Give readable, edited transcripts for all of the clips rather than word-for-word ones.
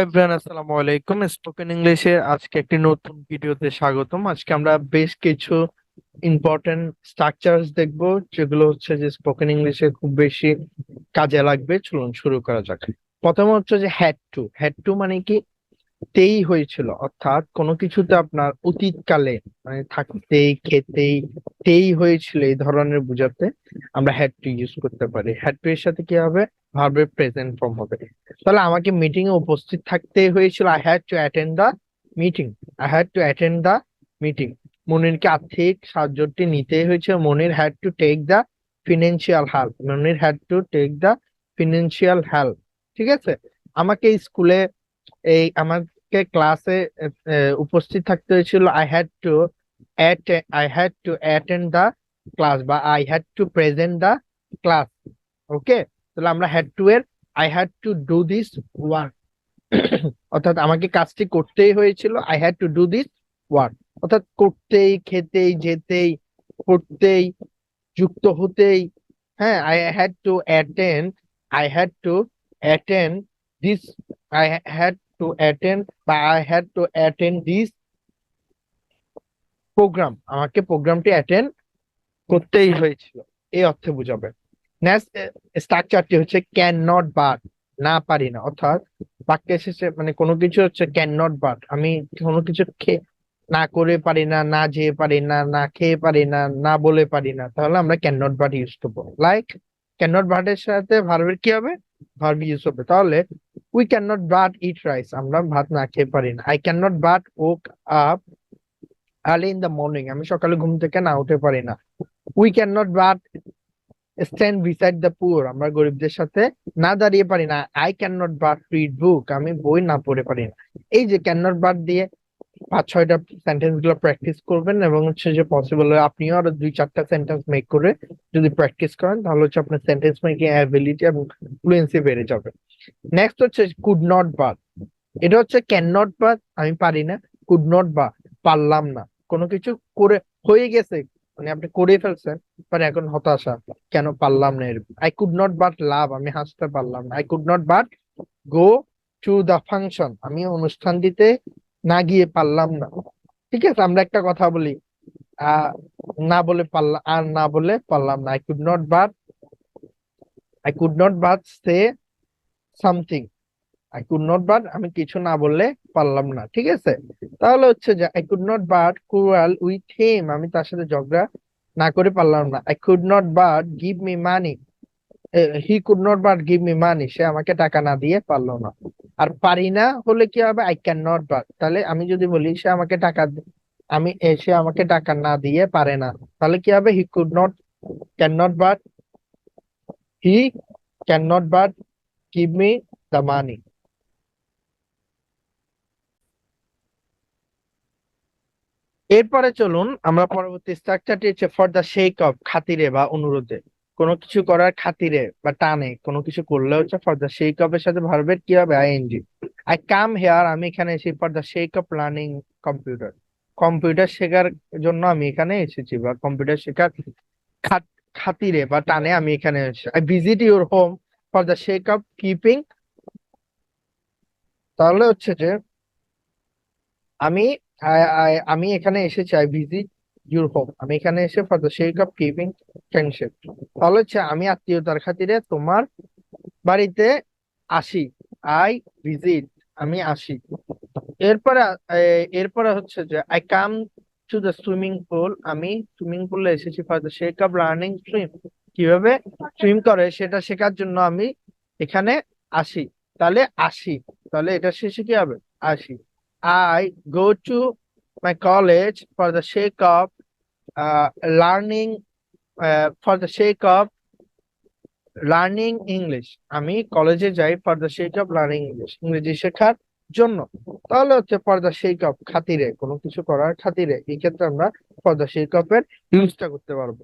Everyone, আসসালামু আলাইকুম। Spoken ইংলিশে আজকে একটি নতুন ভিডিওতে স্বাগতম। আজকে আমরা বেশ কিছু ইম্পর্টেন্ট স্ট্রাকচারস দেখব, যেগুলো হচ্ছে যে স্পোকেন ইংলিশে খুব বেশি কাজে লাগবে। চলুন শুরু করা যাক। প্রথমে হচ্ছে যে হ্যাড টু মানে কি? তেই হয়েছিল, অর্থাৎ কোনো কিছুতে আপনার অতীতকালে মানে থাকতেই, খেতেই, তেই হয়েছিল, এই ধরনের বোঝাতে আমরা হ্যাড টু ইউজ করতে পারি। হ্যাড টু এর সাথে কি হবে? ভার্বের প্রেজেন্ট ফর্ম হবে। তাহলে আমাকে মিটিং এ উপস্থিত থাকতে হয়েছিল। I had to attend the meeting. I had to attend the meeting. মনিরকে আর্থিক সাহায্যটি নিতে হয়েছে। Monir had to take the financial help. Monir had to take the financial help. ঠিক আছে। আমাকে স্কুলে আমাকে ক্লাসে উপস্থিত থাকতে হয়েছিল। I had to attend the class, বা I had to present the class. Okay. তাহলে আমরা হ্যাড টু এর I had to do this work, অর্থাৎ আমাকে কাজটি করতেই হয়েছিল। I had to do this work, অর্থাৎ করতেই, খেতেই, যেতেই, পড়তেই, যুক্ত হতেই। হ্যাঁ, I had to attend this I had to attend বা I had to attend this program. আমাকে প্রোগ্রামটি অ্যাটেন্ড করতেই হয়েছিল, এই অর্থে বোঝাবে। নেক্সট স্ট্রাকচারটি হচ্ছে ক্যান নট বাট, না পারি না। অর্থাৎ বাক্যের শেষে মানে কোনো কিছু হচ্ছে ক্যান নট বাট, আমি কোনো কিছু না করে পারি না, না যেয়ে পারি না, না খেয়ে পারি না, না বলে পারি না, তাহলে আমরা ক্যান নট বাট ইউজ করবো। লাইক ক্যান নট বাট এর সাথে ভার্বের কি হবে? ভার্ব ইউজ হবে। তাহলে we can not but eat rice, আমরা ভাত না খেয়ে পারি না। I can not but woke up early in the morning, আমি সকালে ঘুম থেকে না উঠে পারি না। We can not but stand beside the poor, আমরা গরিবদের সাথে না দাঁড়িয়ে পারি না। I can not but read বুক, আমি বই না পড়ে পারি না। এই যে ক্যান নট বাট দিয়ে 5-6টা সেন্টেন্স গুলো প্র্যাকটিস করবেন, এবং হচ্ছে যে পসিবল হয় আপনিও আরো 2-4টা সেন্টেন্স মেক করে যদি প্র্যাকটিস করেন, তাহলে হচ্ছে আপনার সেন্টেন্স মেকিং অ্যাবিলিটি এবং ফ্লুয়েন্সি বেড়ে যাবে। নেক্সট হচ্ছে কুড নট বাট। এটা হচ্ছে ক্যান নট বাট, আমি পারি না। কুড নট বা, পারলাম না। কোনো কিছু করে হয়ে গেছে, মানে আপনি করে ফেলছেন, মানে এখন হতাশা, কেন পারলাম না এরকম। I could not but laugh, আমি হাসতে পারলাম না। I could not but go to the function, আমি অনুষ্ঠানটিতে না গিয়ে পারলাম না। ঠিক আছে, আমরা একটা কথা বলি, আহ না বলে পারলাম, আর না বলে পারলাম না। I could not but say something. I could not but, আমি কিছু না বললে পারলাম না। ঠিক আছে। তাহলে হচ্ছে যে I could not but quarrel with him, আমি তার সাথে ঝগড়া না করে পারলাম না। I could not but give me money, he could not but give me money, সে আমাকে টাকা না দিয়ে পারলো না। আর পারি না হলে কি হবে? আই ক্যান নট বাট, তাহলে আমি যদি বলি সে আমাকে সে আমাকে টাকা না দিয়ে পারে না, তাহলে কি হবে? Can not but he can not but give me the money. এরপরে চলুন আমরা পরবর্তী স্ট্রাকচারটি হচ্ছে ফর দ্য সেক অফ, খাতিরে বা অনুরোধে। কোনো কিছু করার খাতিরে বা টানে কোনো কিছু করলে হচ্ছে ফর দ্য সেক অফ এর সাথে ভার্বের কি হবে? আইএনজি। আই কাম হেয়ার, আমি এখানে এসেছি for the sake of learning computer, computer শেখার জন্য আমি এখানে এসেছি, বা কম্পিউটার শেখার খাতিরে বা টানে আমি এখানে এসেছি। I visit your home for the sake of keeping, তাহলে হচ্ছে যে আমি আমি এখানে এসেছি। আই ভিজিট ইউর হোম, আমি এখানে এসে for the sake of keeping friendship, তাহলে হচ্ছে আমি আত্মীয়তার খাতিরে তোমার বাড়িতে আসি। আই ভিজিট, আমি আসি। এরপরে এরপরে হচ্ছে যে I come to the swimming pool, আমি সুইমিং পুলে এসেছি for the sake of learning swim, কিভাবে সুইম করে সেটা শেখার জন্য আমি এখানে আসি। তাহলে আসি, তাহলে এটা শেষে কি হবে? আসি। I go to my college for the sake of learning for the sake of learning English, আমি কলেজে যাই for the sake of learning English, ইংরেজি শেখার জন্য। তাহলে হচ্ছে ফর দ্য সেক অফ, খাতিরে, কোনো কিছু করার খাতিরে, এই ক্ষেত্রে আমরা ফর দ্য সেক অফ এর ইউজটা করতে পারবো।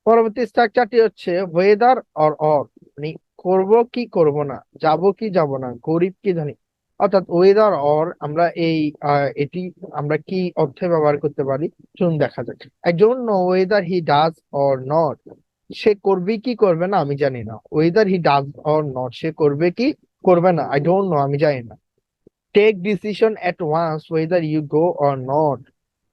পরবর্তী স্ট্রাকচারটি হচ্ছে ওয়েদার অর, মানে করব কি করব না, যাব কি যাব না, গরিব কি ধনী। অর্থাৎ ওয়েদার অর আমরা এটি আমরা কি অর্থে ব্যবহার করতে পারি, চলুন দেখা যাক। I don't know whether he does or not, সে করবে কি করবে না আমি জানি না। Whether he does or not, সে করবে কি করবে না, আই ডোন্ট নো, আমি জানি না। Take decision at once whether you go or not,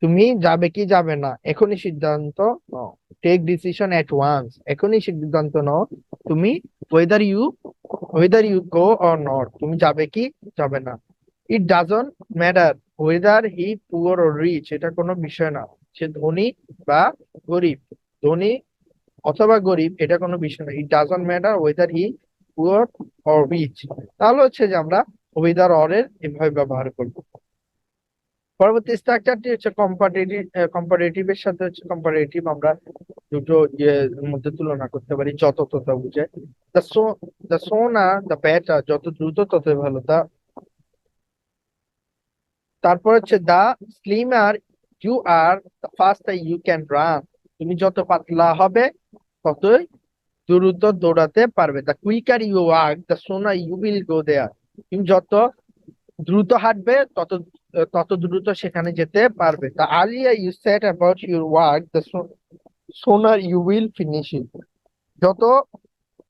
তুমি যাবে কি যাবে না এখনই সিদ্ধান্ত নাও। টেক ডিসিশন এট ওয়ান্স, এখনই সিদ্ধান্ত নাও তুমি whether you go or not, তুমি যাবে কি যাবে না। It doesn't matter whether he poor or rich, এটা কোনো বিষয় না, সে ধনী বা গরিব, ধনী অথবা গরিব এটা কোনো বিষয় না। It doesn't matter whether he poor or rich. তাহলে হচ্ছে যে আমরা ওয়েদার অর এর এভাবে ব্যবহার করব। পরবর্তী স্ট্রাকচারটি হচ্ছে কম্পারেটিভ। কম্পারেটিভ এর সাথে হচ্ছে কম্পারেটিভ আমরা দুটো মধ্যে তুলনা করতে পারি, যত তত বুঝে। The so the sooner the better, যত দ্রুত তত ভালো। তারপর হচ্ছে the slimmer you are the faster you can run, তুমি যত পাতলা হবে ততই দ্রুত দৌড়াতে পারবে। The quicker you walk the sooner you will go there, তুমি যত দ্রুত হাঁটবে তত তত দ্রুত সেখানে যেতে পারবে। The earlier you set about your work the sooner you will finish it, যত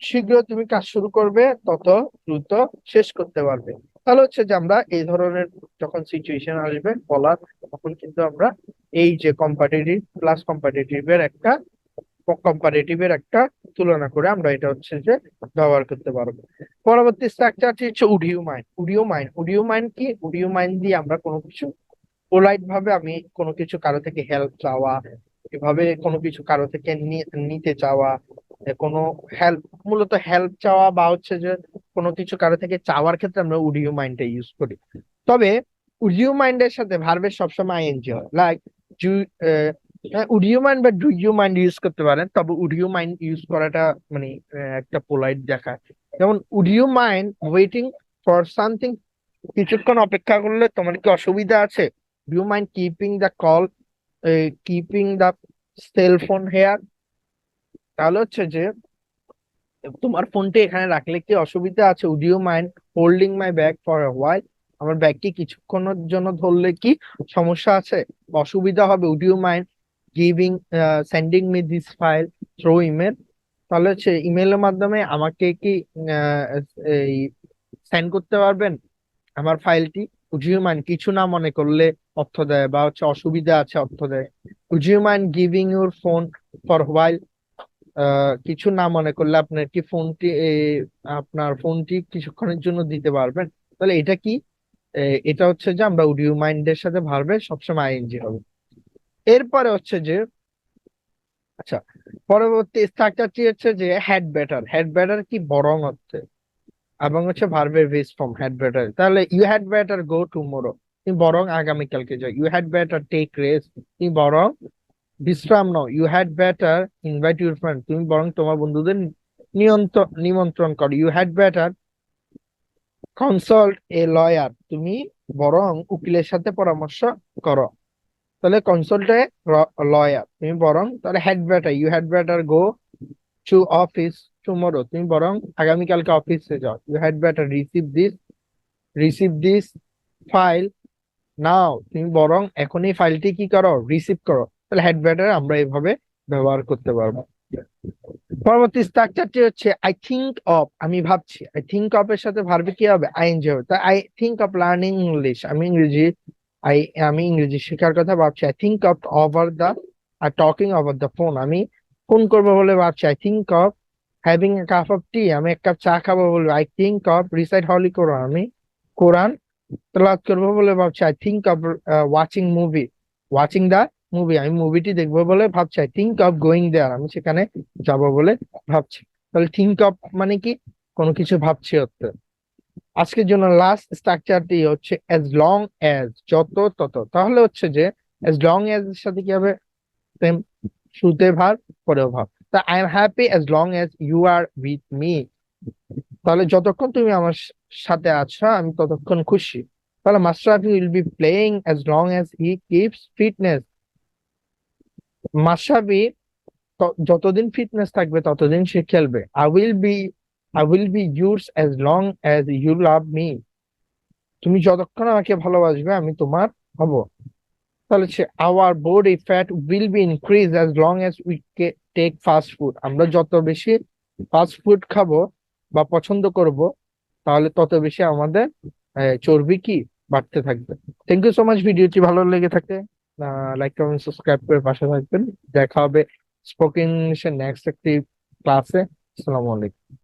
শীঘ্র তুমি কাজ শুরু করবে তত দ্রুত শেষ করতে পারবে। তাহলে হচ্ছে যে আমরা এই ধরনের যখন সিচুয়েশন আসবে বলার, তখন কিন্তু আমরা এই যে কম্পাটিটিভ প্লাস কম্পারেটিভের একটা তুলনা করে আমরা এটা হচ্ছে যে ব্যবহার করতে পারবো। পরবর্তী স্ট্রাকচারটি হচ্ছে উডিও মাইন্ড। উডিও মাইন্ড কি? উডিও মাইন্ড দিয়ে আমরা কোনো কিছু পোলাইট ভাবে, আমি কোনো কিছু কারো থেকে হেল্প চাওয়া, এভাবে কোনো কিছু কারো থেকে নিতে চাওয়া, কোনো হেল্প, মূলত হেল্প চাওয়া বা হচ্ছে যে কোনো কিছু কারো থেকে চাওয়ার ক্ষেত্রে আমরা উডিও মাইন্ডটা ইউজ করি। তবে উডিও মাইন্ডের সাথে ভার্বের সবসময় আইএনজি হয়, লাইক ডু। উডিও মাইন্ড বা ডু ইউ মাইন্ড ইউজ করতে পারেন, তবে উডিও মাইন্ড ইউজ করাটা মানে একটা পোলাইট দেখায়। যেমন would you mind waiting for something, কিছুক্ষণ অপেক্ষা করলে তোমার কি অসুবিধা আছে? Do you mind keeping the call, keeping the cell phone here, তাহলে হচ্ছে যে তোমার ফোনটি এখানে রাখলে কি অসুবিধা আছে? Would you mind holding my bag for a while, আমার ব্যাগটি কিছুক্ষণের জন্য ধরলে কি সমস্যা আছে বা অসুবিধা হবে? Would you mind giving sending me this file through email, তাহলে হচ্ছে ইমেলের মাধ্যমে আমাকে কি আহ, এই সেন্ড করতে পারবেন আমার ফাইলটি? উড ইউ মাইন্ড কিছু না মনে করলে অর্থ দেয়, বা হচ্ছে অসুবিধা আছে অর্থ দেয়। Would you mind giving your phone for while, কিছু না মনে করলে আপনার কি ফোনটি আপনার ফোনটি কিছুক্ষণের জন্য দিতে পারবেন? তাহলে এটা কি? এটা হচ্ছে যে আমরা উড ইউ মাইন্ড এর সাথে ভার্বে সবসময় আইএনজি হবে। এরপরে হচ্ছে যে আচ্ছা, পরবর্তী স্ট্রাকচারটি হচ্ছে যে হ্যাড বেটার। হ্যাড বেটার কি? বরং অর্থে, এবং হচ্ছে ভার্বের বেস ফর্ম হ্যাড বেটার। তাহলে you had better go tomorrow, তুমি বরং আগামীকালকে যাও। You had better take rest, তুমি বরং বিশ্রাম নাও। You had better invite your friend, তুমি বরং তোমার বন্ধুদের নিমন্ত্রণ করো। You had better consult a lawyer, তুমি বরং উকিলের সাথে পরামর্শ করো। তাহলে কনসাল্ট এ লয়ার, তুমি বরং, তাহলে had better, you had better go to office tomorrow, তুমি বরং আগামীকালকে অফিসে যাও। You had better receive this file now, তুমি বরং এখন এই ফাইলটি কি করো? রিসিভ করো। তাহলে হ্যাড বেটার আমরা এভাবে ব্যবহার করতে পারবো। পরবর্তী স্ট্রাকচারটি হচ্ছে আই থিঙ্ক অফ, আমি ভাবছি। আই থিঙ্ক অফ এর সাথে ভার্বে কি হবে? আইএনজি হবে। তাই I think of learning English, I আমি ইংরেজি শেখার কথা ভাবছি। I think of over the talking over the phone, আমি ফোন করবো বলে ভাবছি। I think of having a cup of tea, আমি এক কাপ চা খাবো বলে। I think of recite holy Quran, আমি কোরআন তেলাওয়াত করবো বলে ভাবছি। I think of watching the movie, আমি মুভিটি দেখবো বলে ভাবছি। I think of going there, আমি সেখানে যাব বলে ভাবছি। তাহলে থিঙ্ক অফ মানে কি? কোনো কিছু ভাবছি অর্থে। আজকের জন্য লাস্ট স্ট্রাকচারটি হচ্ছে অ্যাজ লং অ্যাজ, যত তত। তাহলে হচ্ছে যে অ্যাজ লং অ্যাজ এর সাথে কি হবে? সেম, শুরুতে ভার পরেও ভাব। তা I am happy as long as you are with me, তাহলে যতক্ষণ তুমি আমার সাথে আছো আমি ততক্ষণ খুশি। তাহলে Mashrafe will be playing as long as he keeps fitness, Mashrafe যতদিন ফিটনেস থাকবে ততদিন সে খেলবে। I will be yours as long as you love me, তুমি যতক্ষণ আমাকে ভালোবাসবে আমি তোমার হব। তাহলে সে our body fat will be increase as long as we take fast food, আমরা যত বেশি ফাস্ট ফুড খাবো বা পছন্দ করব, তাহলে তত বেশি আমাদের চর্বি কি বাড়তে থাকবে। Thank you so much. ভিডিওটি ভালো লেগে থাকে লাইক কমেন্ট সাবস্ক্রাইব করে পাশে থাকবেন। দেখা হবে স্পোকেন ইংলিশের নেক্সট একটি ক্লাসে। আসসালামু আলাইকুম।